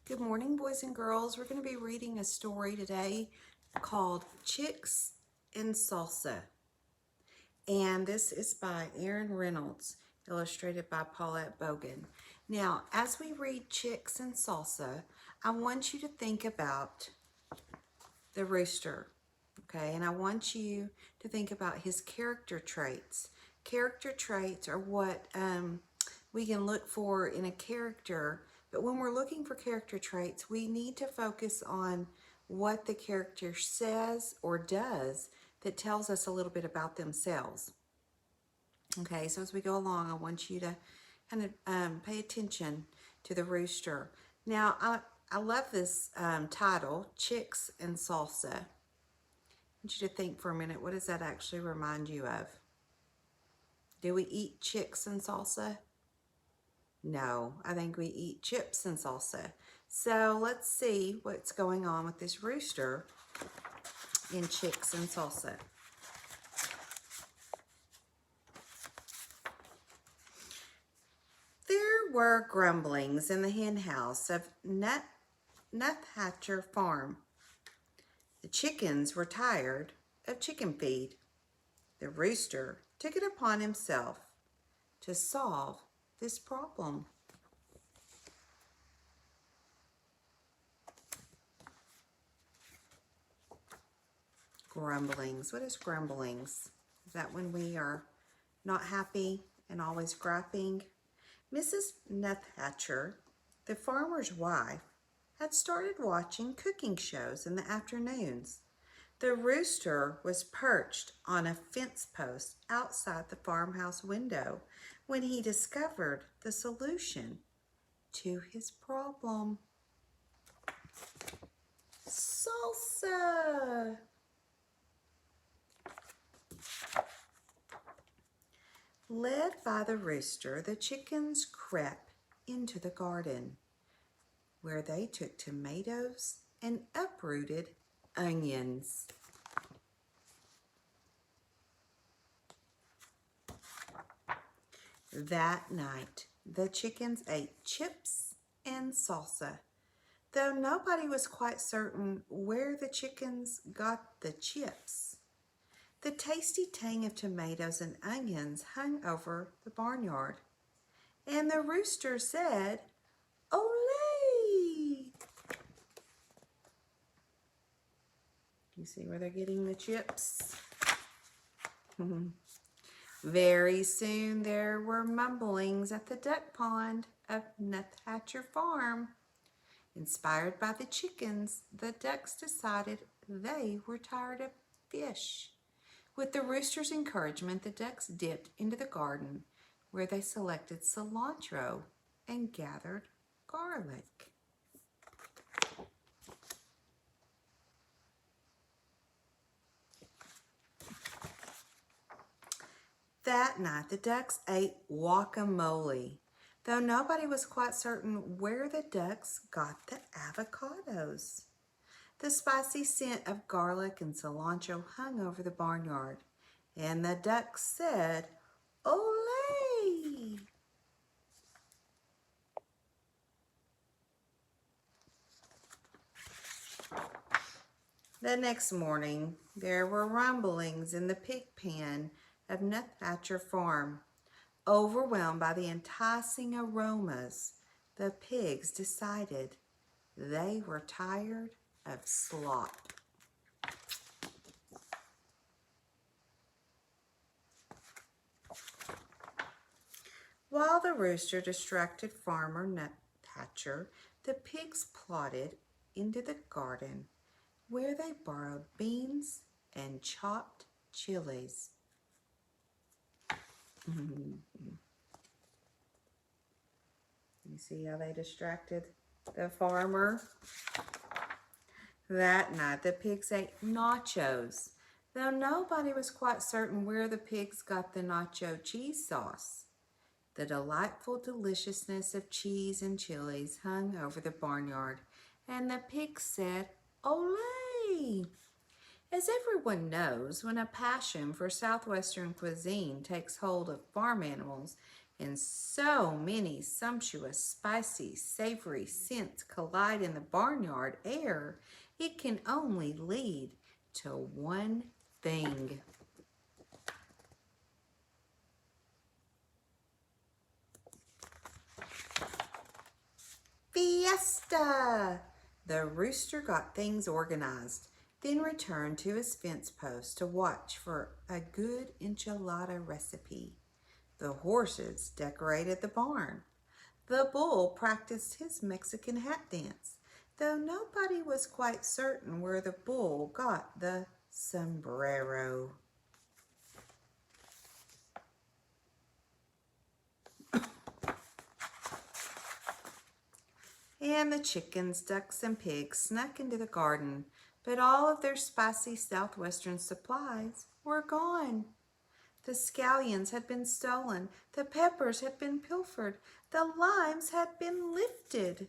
Good morning, boys and girls. We're going to be reading a story today called Chicks and Salsa. And this is by Aaron Reynolds, illustrated by Paulette Bogan. Now, as we read Chicks and Salsa, I want you to think about the rooster, okay? And I want you to think about his character traits. Character traits are what we can look for in a character, but when we're looking for character traits, we need to focus on what the character says or does that tells us a little bit about themselves. Okay, so as we go along, I want you to kind of pay attention to the rooster. Now, I love this title, Chicks and Salsa. I want you to think for a minute, what does that actually remind you of? Do we eat chicks and salsa? No, I think we eat chips and salsa. So let's see what's going on with this rooster in Chicks and Salsa. There were grumblings in the hen house of Nuthatcher Farm. The chickens were tired of chicken feed. The rooster took it upon himself to solve this problem. Grumblings. What is grumblings? Is that when we are not happy and always griping? Mrs. Nuthatcher, the farmer's wife, had started watching cooking shows in the afternoons. The rooster was perched on a fence post outside the farmhouse window when he discovered the solution to his problem. Salsa! Led by the rooster, the chickens crept into the garden, where they took tomatoes and uprooted onions. That night, the chickens ate chips and salsa, though nobody was quite certain where the chickens got the chips. The tasty tang of tomatoes and onions hung over the barnyard, and the rooster said, "Olé!" You see where they're getting the chips? Very soon there were mumblings at the duck pond of Nuthatcher Farm. Inspired by the chickens, the ducks decided they were tired of fish. With the rooster's encouragement, the ducks dipped into the garden, where they selected cilantro and gathered garlic. That night, the ducks ate guacamole, though nobody was quite certain where the ducks got the avocados. The spicy scent of garlic and cilantro hung over the barnyard, and the ducks said, "Olé!" The next morning, there were rumblings in the pig pen of Nuthatcher Farm. Overwhelmed by the enticing aromas, the pigs decided they were tired of slop. While the rooster distracted Farmer Nuthatcher, the pigs plodded into the garden, where they borrowed beans and chopped chilies. You see how they distracted the farmer? That night, the pigs ate nachos, though nobody was quite certain where the pigs got the nacho cheese sauce. The delightful deliciousness of cheese and chilies hung over the barnyard, and the pigs said, "Olé!" As everyone knows, when a passion for Southwestern cuisine takes hold of farm animals, and so many sumptuous, spicy, savory scents collide in the barnyard air, it can only lead to one thing. Fiesta! The rooster got things organized, then returned to his fence post to watch for a good enchilada recipe. The horses decorated the barn. The bull practiced his Mexican hat dance, though nobody was quite certain where the bull got the sombrero. And the chickens, ducks, and pigs snuck into the garden, but all of their spicy southwestern supplies were gone. The scallions had been stolen, the peppers had been pilfered, the limes had been lifted.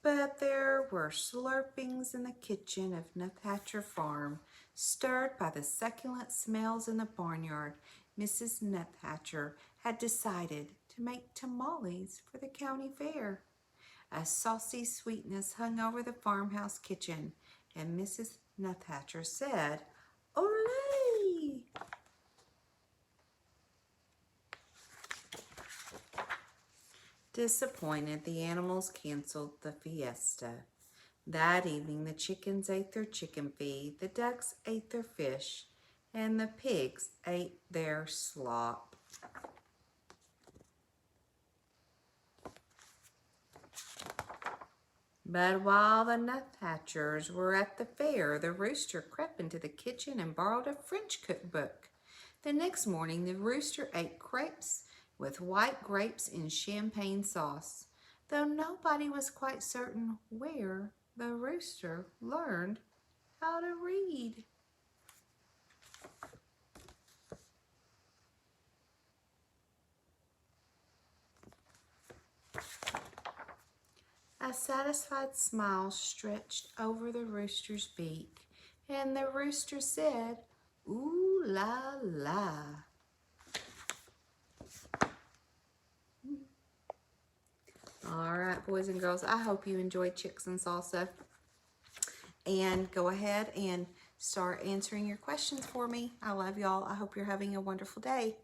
But there were slurpings in the kitchen of Nuthatcher Farm, stirred by the succulent smells in the barnyard. Mrs. Nuthatcher had decided to make tamales for the county fair. A saucy sweetness hung over the farmhouse kitchen, and Mrs. Nuthatcher said, "Olé!" Disappointed, the animals canceled the fiesta. That evening, the chickens ate their chicken feed, the ducks ate their fish, and the pigs ate their slop. But while the Nuthatchers were at the fair, the rooster crept into the kitchen and borrowed a French cookbook. The next morning, the rooster ate crepes with white grapes in champagne sauce, though nobody was quite certain where the rooster learned how to read. A satisfied smile stretched over the rooster's beak, and the rooster said, "Ooh la la." All right, boys and girls, I hope you enjoyed Chicks and Salsa. And go ahead and start answering your questions for me. I love y'all. I hope you're having a wonderful day.